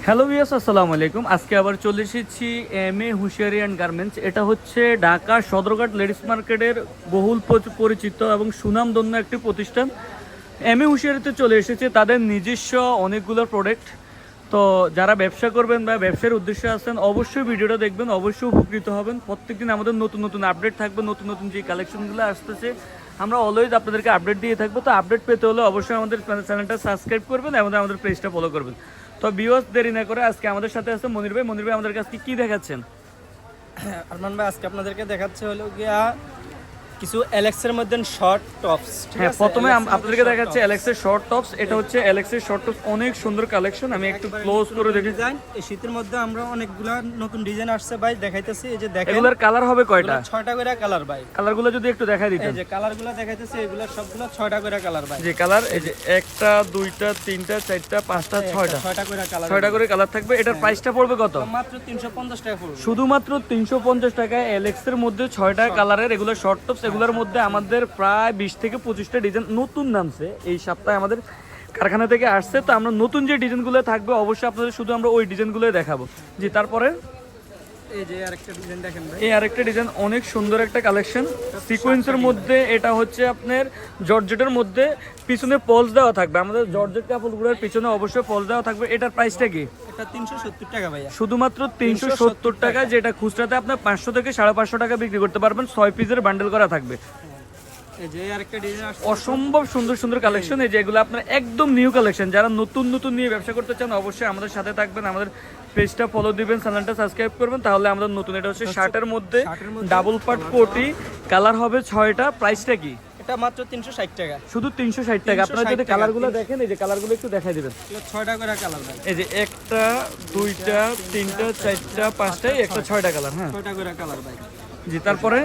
Hello viewers, আসসালামু আলাইকুম। আজকে আবার চলে এসেছি এম এ হুঁশিয়ারি অ্যান্ড গার্মেন্টস। এটা হচ্ছে ঢাকা সদরঘাট লেডিস মার্কেটের বহুল পরিচিত এবং সুনামধন্য একটি প্রতিষ্ঠান। এম এ হুঁশিয়ারিতে চলে এসেছে তাদের নিজস্ব অনেকগুলো প্রোডাক্ট। তো যারা ব্যবসা করবেন বা ব্যবসার উদ্দেশ্যে আসছেন অবশ্যই ভিডিওটা দেখবেন, অবশ্যই উপকৃত হবেন। প্রত্যেকদিন আমাদের নতুন নতুন আপডেট থাকবে, নতুন নতুন যে কালেকশনগুলো আসতেছে আমরা অলওয়েজ আপনাদেরকে আপডেট দিয়ে থাকবো। তো আপডেট পেতে হলে অবশ্যই আমাদের চ্যানেলটা সাবস্ক্রাইব করবেন এবং আমাদের পেজটা ফলো করবেন। তো ভিউয়ার্স, দেরি না করে আজকে আমাদের সাথে আছে মনির ভাই। মনির ভাই, আমাদের কাছে কি দেখাচ্ছেন? আরমান ভাই, আজকে আপনাদেরকে দেখাচ্ছে হলো গিয়া কিছু এলএক্সের মধ্যে শর্ট টপস। হ্যাঁ, প্রথমে আপনাদেরকে দেখাচ্ছে এলেক্সের শর্ট টপস। এটা হচ্ছে এলেক্সের শর্ট টপস, অনেক সুন্দর কালেকশন। আমি একটু ক্লোজ করে দেখি। ডিজাইন এই শীতের মধ্যে আমরা অনেকগুলা নতুন ডিজাইন আসছে ভাই, দেখাইতেছি। এই যে দেখেন, এগুলার কালার হবে কয়টা? 6টা করে কালার ভাই। কালারগুলো যদি একটু দেখাই দিতেন। এই যে কালারগুলো দেখাইতেছি, এগুলা সবগুলো 6টা করে কালার ভাই। যে কালার, এই যে একটা, দুইটা, তিনটা, চারটা, পাঁচটা, ছয়টা, 6টা করে কালার, 6টা করে কালার থাকবে। এটার প্রাইসটা পড়বে কত? মাত্র 350 টাকা পড়বে। শুধুমাত্র 350 টাকায় এলেক্সের মধ্যে 6টা কালারের এগুলো শর্ট টপস। এগুলোর মধ্যে আমাদের প্রায় 20 থেকে 25টা ডিজাইন নতুন নামছে। এই সপ্তাহে আমাদের কারখানা থেকে আসছে। তো আমরা নতুন যে ডিজাইনগুলো থাকবে অবশ্যই আপনাদের শুধু আমরা ওই ডিজাইনগুলোই দেখাবো। জি, তারপরে এই যে আরেকটা ডিজাইন দেখেন ভাই। এই আরেকটা ডিজাইন, অনেক সুন্দর একটা কালেকশন সিকোয়েন্সের মধ্যে। এটা হচ্ছে আপনার জর্জেটের মধ্যে, পিছনে পলস দেওয়া থাকবে। আমাদের জর্জেট কাপড়গুলোর পিছনে অবশ্যই পলস দেওয়া থাকবে। এটার প্রাইসটা কি? এটা 370 টাকা ভাইয়া। শুধুমাত্র 370 টাকা, যেটা খুচরাতে আপনার 500 থেকে 550 টাকা বিক্রি করতে পারবেন। 6 পিসের বান্ডেল করা থাকবে। এই যে আরেকটা ডিজাইন আসছে, অসম্ভব সুন্দর সুন্দর কালেকশন। এই যেগুলো আপনার একদম নিউ কালেকশন। যারা নতুন নতুন নিয়ে ব্যবসা করতে চান অবশ্যই আমাদের সাথে থাকবেন, আমাদের পেজটা ফলো দিবেন, চ্যানেলটা সাবস্ক্রাইব করবেন, তাহলে আমাদের নতুন। এটা হচ্ছে শার্টের মধ্যে ডাবল পার্ট কোটি, কালার হবে 6টা। প্রাইসটা কি? এটা মাত্র 360 টাকা। শুধু 360 টাকা। আপনারা যদি কালারগুলো দেখেন, এই যে কালারগুলো একটু দেখাই দিবেন। 6টা করে কালার ভাই। এই যে একটা, দুইটা, তিনটা, চারটা, পাঁচটাই একটা 6টা কালার। হ্যাঁ, 6টা করে কালার ভাই। জি, তারপরে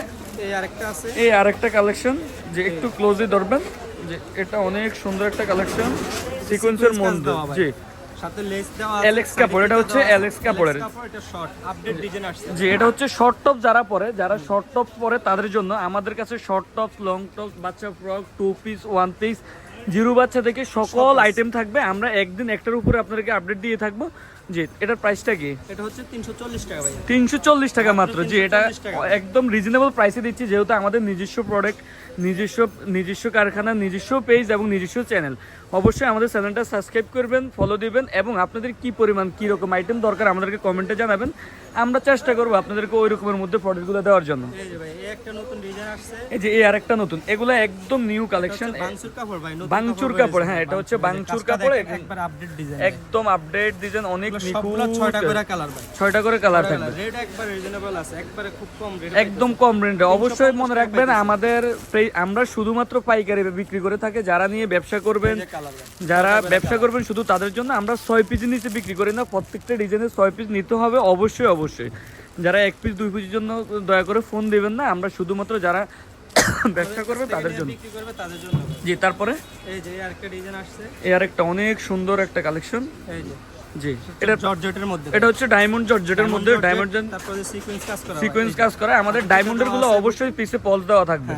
এই আরেকটা আছে, এই আরেকটা কালেকশন, যে একটু ক্লোজলি ধরবেন। যে এটা অনেক সুন্দর একটা কালেকশন সিকোয়েন্সের মধ্যে। জি, সাথে লেস দেওয়া এলেক্স কাপড়। এটা হচ্ছে এলেক্স কাপড়ের। এটা শর্ট আপডেট ডিজাইন আসছে। জি, এটা হচ্ছে শর্ট টপ। যারা শর্ট টপ পরে তাদের জন্য আমাদের কাছে শর্ট টপ, লং টপ, বাচ্চা ফ্রক, 2 পিস, 1 পিস, জিরো বাচ্চা থেকে সকল আইটেম থাকবে। আমরা একদিন একটার উপরে আপনাদেরকে আপডেট দিয়ে থাকবো। জি, এটার প্রাইসটা কি? এটা হচ্ছে 340 টাকা ভাই। 340 টাকা মাত্র। জি, এটা 340 টাকা। একদম রিজনেবল প্রাইসে দিচ্ছি, যেহেতু আমাদের নিজস্ব প্রোডাক্ট, নিজস্ব কারখানা, নিজস্ব পেজ এবং নিজস্ব চ্যানেল। অবশ্যই আমাদের চ্যানেলটা সাবস্ক্রাইব করবেন, ফলো দিবেন এবং আপনাদের কি পরিমাণ কি রকম আইটেম দরকার আমাদেরকে কমেন্টে জানাবেন। আমরা চেষ্টা করবো আপনাদেরকে ওই রকমের মধ্যে প্রোডাক্টগুলো দেওয়ার জন্য। এই যে ভাই, এই একটা নতুন ডিজাইন আসছে। এই যে এই আরেকটা নতুন, এগুলো একদম নিউ কালেকশন। বাংচুর কাপড় ভাই, নতুন বাংচুর কাপড়। হ্যাঁ, এটা হচ্ছে বাংচুর কাপড়, একবার আপডেট ডিজাইন, একদম আপডেট ডিজাইন, অনেক সবগুলো 6টা করে কালার ভাই। 6টা করে কালার থাকবে। রেট একবার রিজনেবল আছে, একবারে খুব কম রেট, একদম কম রেঞ্জে। অবশ্যই মনে রাখবেন আমরা শুধুমাত্র পাইকারি বিক্রি করে থাকি। যারা নিয়ে ব্যবসা করবেন, যারা ব্যবসা করবেন শুধু তাদের জন্য আমরা 6 পিসের নিচে বিক্রি করি না। প্রত্যেকটা ডিজাইনের 6 পিস নিতে হবে অবশ্যই অবশ্যই। যারা 1 পিস 2 পিসের জন্য দয়া করে ফোন দিবেন না। আমরা শুধুমাত্র যারা ব্যবসা করবে তাদের জন্য বিক্রি করবে তাদের জন্য। জি, তারপরে এই যে আরেকটা ডিজাইন আসছে, এই আরেকটা অনেক সুন্দর একটা কালেকশন। এই যে জি, এটা জর্জেটের মধ্যে, এটা হচ্ছে ডায়মন্ড জর্জেটের মধ্যে। ডায়মন্ড তারপরে সিকোয়েন্স কাজ করা, সিকোয়েন্স কাজ করা। আমাদের ডায়মন্ডের গুলো অবশ্যই পিছে পলস দেওয়া থাকবে।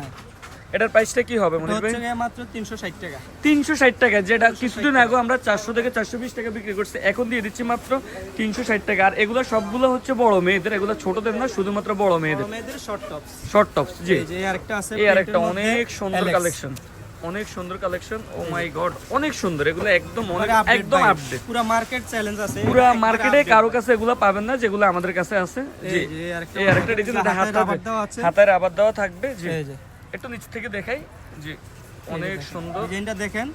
এটার প্রাইসটা কি হবে মনে হয়? মাত্র 360 টাকা। 360 টাকা, যেটা কিছুদিন আগে আমরা 400 থেকে 420 টাকা বিক্রি করছি, এখন দিয়ে দিচ্ছি মাত্র 360 টাকা। আর এগুলো সবগুলো হচ্ছে বড় মেয়েদের, এগুলো ছোটদের না, শুধুমাত্র বড় মেয়েদের শর্ট টপস। Short tops. জি, এই যে আরেকটা আছে, এই আরেকটা অনেক সুন্দর কালেকশন, অনেক সুন্দর কালেকশন। ও মাই গড, অনেক সুন্দর এগুলো, একদম একদম আপডেট। পুরো মার্কেট চ্যালেঞ্জ আছে, পুরো মার্কেটে কারো কাছে এগুলো পাবেন না যেগুলো আমাদের কাছে আছে। জি, এই আরেকটা ডিজাইন, এটা হাতের আবার দেওয়া থাকবে। জি, একটু নিচ থেকে দেখাই। জি, অনেক সুন্দর ডিজাইনটা দেখেন।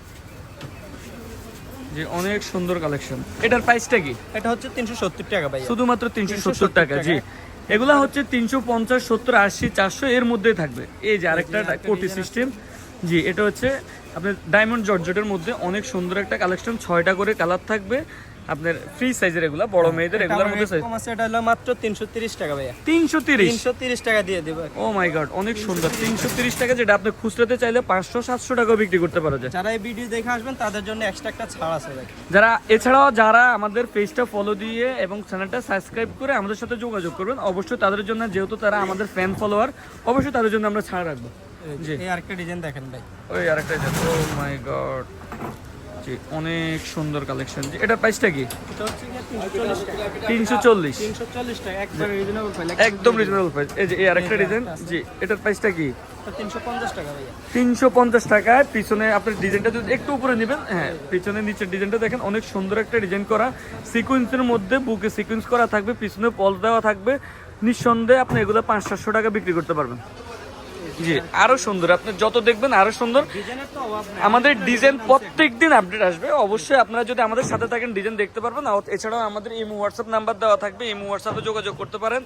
জি, অনেক সুন্দর কালেকশন। এটার প্রাইসটা কি? এটা হচ্ছে 370 টাকা ভাই, শুধুমাত্র 370 টাকা। জি, এগুলা হচ্ছে 350, 70, 80, 400 এর মধ্যেই থাকবে। এই যে আরেকটা কোটি সিস্টেম। জি, এটা হচ্ছে আপনার ডায়মন্ড জর্জেটের মধ্যে অনেক সুন্দর একটা কালেকশন। 6টা করে কালার থাকবে আপনার, ফ্রি সাইজের এগুলা, বড় মেয়েদের এগুলোর মধ্যে সাইজ। কম আছে, এটা হলো মাত্র 330 টাকা ভাইয়া। 330 টাকা দিয়ে দেব। ও মাই গড, অনেক সুন্দর। 330 টাকা, যেটা আপনি খুচরাতে চাইলে 500-700 টাকা বিক্রি করতে পারা যায়। যারা এই ভিডিও দেখে আসবেন তাদের জন্য এক্সট্রা একটা ছাড় আছে ভাই। এছাড়াও যারা আমাদের পেজটা ফলো দিয়ে এবং চ্যানেলটা সাবস্ক্রাইব করে আমাদের সাথে যোগাযোগ করবেন, অবশ্যই তাদের জন্য, যেহেতু তারা আমাদের ফ্যান ফলোয়ার, অবশ্যই তাদের জন্য আমরা ছাড় রাখবো। জি, এই আরেকটা ডিজাইন দেখেন ভাই। ওই আরেকটা, ও মাই গড, জি অনেক সুন্দর কালেকশন। জি এটার প্রাইসটা কি? এটা হচ্ছে গিয়ে 340 টাকা। 340 340 টাকা একবার রিজনেবল প্রাইস। একদম রিজনেবল প্রাইস। এই যে এই আরেকটা ডিজাইন। জি এটার প্রাইসটা কি? 350 টাকা ভাইয়া। 350 টাকায়। পিছনে আপনার ডিজাইনটা যদি একটু উপরে নেবেন, হ্যাঁ পিছনে নিচের ডিজাইনটা দেখেন অনেক সুন্দর একটা ডিজাইন করা, সিকোয়েন্সের মধ্যে বুকে সিকোয়েন্স করা থাকবে, পিছনে পল দেওয়া থাকবে। নিঃসন্দেহে আপনি এগুলো 500-700 টাকা বিক্রি করতে পারবেন। জি আরো সুন্দর, আপনি যত দেখবেন আরো সুন্দর। ডিজাইনের তো অভাব নাই। আমাদের ডিজাইন প্রত্যেকদিন আপডেট আসবে, অবশ্যই আপনারা যদি আমাদের সাথে থাকেন ডিজাইন দেখতে পারবেন। এছাড়াও আমাদের ইমো হোয়াটসঅ্যাপ নাম্বার দেওয়া থাকবে, ইমো হোয়াটসঅ্যাপে যোগাযোগ করতে পারেন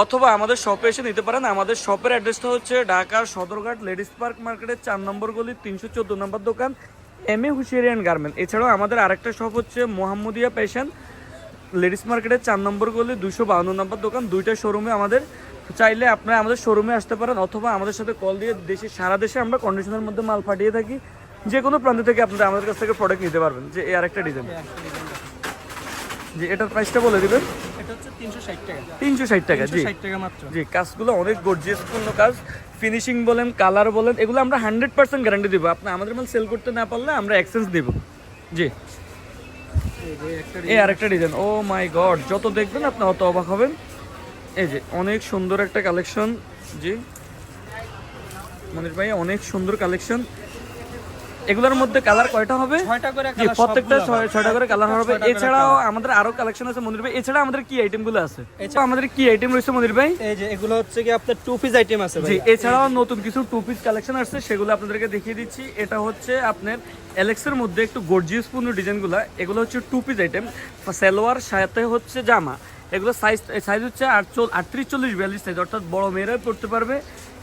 অথবা আমাদের শপে এসে নিতে পারেন। আমাদের শপের অ্যাড্রেসটা হচ্ছে ঢাকার সদরঘাট লেডিস পার্ক মার্কেটের 4 নম্বর গলি 314 নম্বর দোকান এম এ হুশিয়ারিয়ান গার্মেন্ট। এছাড়াও আমাদের আরেকটা শপ হচ্ছে মোহাম্মদিয়া ফ্যাশন লেডিস মার্কেটের 4 নম্বর গলি 252 নম্বর দোকান। দুইটা শোরুমে আমাদের, চাইলে আপনারা আমাদের শোরুমে আসতে পারেন অথবা আমাদের সাথে কল দিয়ে সারা দেশে আমরা কন্ডিশনের মধ্যে মাল পাঠিয়ে থাকি। যে কোনো প্রান্ত থেকে আপনারা আমাদের কাছ থেকে প্রোডাক্ট নিতে পারবেন। যে এই আরেকটা ডিজাইন। জি এটার প্রাইসটা বলে দিবেন। এটা হচ্ছে 360 টাকা। 360 টাকা। জি 360 টাকা মাত্র। জি কাজগুলো অনেক গর্জিয়াস পূর্ণ কাজ, ফিনিশিং বলেন কালার বলেন এগুলো আমরা 100% গ্যারান্টি দিব। আপনি আমাদের মাল সেল করতে না পারলে আমরা এক্সচেঞ্জ দিব। জি এই আরেকটা ডিজাইন। ও মাই গড, যত দেখবেন আপনি অত অবাক হবেন। এই যে অনেক সুন্দর একটা কালেকশন। জি মনির ভাই অনেক সুন্দর কালেকশন। এগুলোর মধ্যে কালার কয়টা হবে? 6টা করে জি কালার, প্রত্যেকটা সবগুলো 6টা করে কালার হবে। 6টা করে এছাড়াও colour। আমাদের আরো কালেকশন আছে মনির ভাই। এছাড়া আমাদের কি আইটেমগুলো আছে? আমাদের কি আইটেম রয়েছে মনির ভাই? এই যে এগুলো হচ্ছে কি আপনার টু পিস আইটেম আছে ভাই। জি এছাড়াও নতুন কিছু টু পিস কালেকশন আসছে, সেগুলো আপনাদেরকে দেখিয়ে দিচ্ছি। এটা হচ্ছে আপনার এলেক্সের মধ্যে একটু গর্জিয়াস পূর্ণ ডিজাইনগুলো। এগুলো হচ্ছে টু পিস আইটেম, সালোয়ার সাথে হচ্ছে জামা। এগুলো সাইজ হচ্ছে 38, 40, 42 সাইজ, অর্থাৎ বড় মেয়েরাই পড়তে পারবে।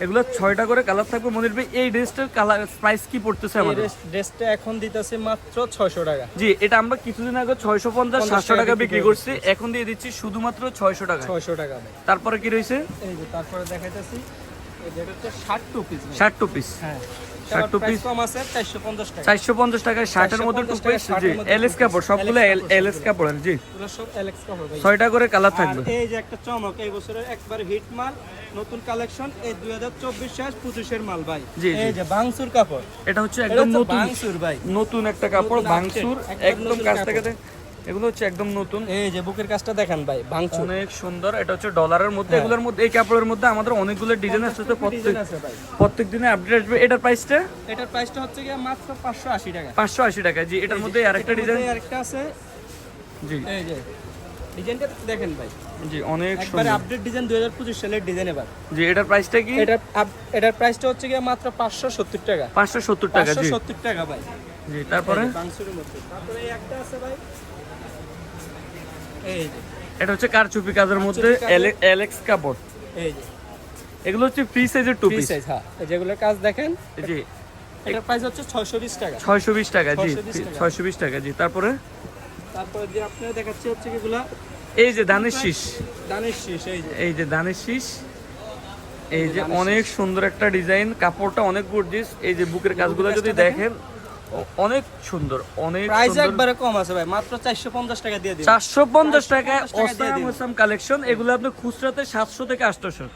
এগুলো 6টা করে কালার থাকবে মনির ভাই। এই ড্রেসটার কালার প্রাইস কি পড়তেছে আমাদের? এই ড্রেসটা এখন দিতেছে মাত্র 600 টাকা। জি এটা আমরা কিছুদিন আগে 650-700 টাকা বিক্রি করছি, এখন দিয়ে দিচ্ছি শুধুমাত্র 600 টাকা। 600 টাকা ভাই। তারপরে কি রয়েছে? এই যে তারপরে দেখাইতেছি, এই যেটা হচ্ছে 60 টু পিস। 60 two piece. হ্যাঁ 60 টু পিস কম আছে 450 টাকা। 450 টাকায় 60 এর মধ্যে টু 450 পিস। টাকা, জি 60 এর মধ্যে এলএস two কাপড়, piece। সবগুলো LS কাপড়, এলএস কাপড়ের। জি এগুলো সব এলেক্স কাপড় ভাই। 6টা করে কালার আর থাকবে। এই যে একটা চমক, এই বছরের একবার হিট মাল, নতুন কালেকশন, এই 2024 শেষ 25 এর মাল ভাই। জি, জি। এই যে বাংসুর কাপড়, এটা হচ্ছে একদম নতুন বাংসুর ভাই। নতুন একটা কাপড়, নতুন বাংসুর, update, একদম একদম নতুন কাছ কাপড়। থেকে এগুলো হচ্ছে একদম নতুন। এই যে বুকের কাজটা দেখেন ভাই, বাংসুর অনেক সুন্দর। এটা হচ্ছে ডলারের মধ্যে। হ্যাঁ। এগুলোর মধ্যে এই কাপড়ের মধ্যে আমাদের অনেকগুলো ডিজাইন আসছে, ডিজাইন আছে ভাই। প্রত্যেক দিনে আপডেট আসবে। এটার প্রাইসটা এটার প্রাইসটা হচ্ছে কি মাত্র 580 টাকা। 580 টাকা। জি এটার মধ্যে আরেকটা ডিজাইন। আরেকটা আছে। জি এই যে ডিজাইনটা দেখেন ভাই, জি অনেক একবারে সুন্দর। আপডেট ডিজাইন 2025 সালের ডিজাইন। এবার জি এটার প্রাইসটা কি? এটার প্রাইসটা হচ্ছে কি মাত্র 570 টাকা। 570 টাকা। জি 570 টাকা ভাই। জি তারপরে বাংসুরের মধ্যে তারপরে এই একটা আছে ভাই, এই যে এটা হচ্ছে কারচুপি কাজের মধ্যে এলেক্স কাপড়। এই যে এগুলো হচ্ছে ফ্রি সাইজের টু ফ্রি পিস। সাইজ। হ্যাঁ এই যেগুলোর কাজ দেখেন। জি এটার প্রাইস হচ্ছে 620 টাকা। 620 টাকা। জি 620 টাকা। 620 টাকা। জি তারপরে তারপরে যে আপনারা দেখাচ্ছি হচ্ছে এগুলা এই যে দানের শীষ। দানের শীষ। এই যে এই যে দানের শীষ। এই যে অনেক সুন্দর একটা ডিজাইন, কাপড়টা অনেক গর্জিয়াস। এই যে বুকের কাজগুলো যদি দেখেন অনেক সুন্দর, অনেক প্রাইস সুন্দর। একবারে কম আছে ভাই, মাত্র 450 টাকা দিয়ে দিন। 450 টাকায় 450 টাকা দিয়ে দিন। Awesome collection. এগুলো আপনি খুচরাতে 700 থেকে 800।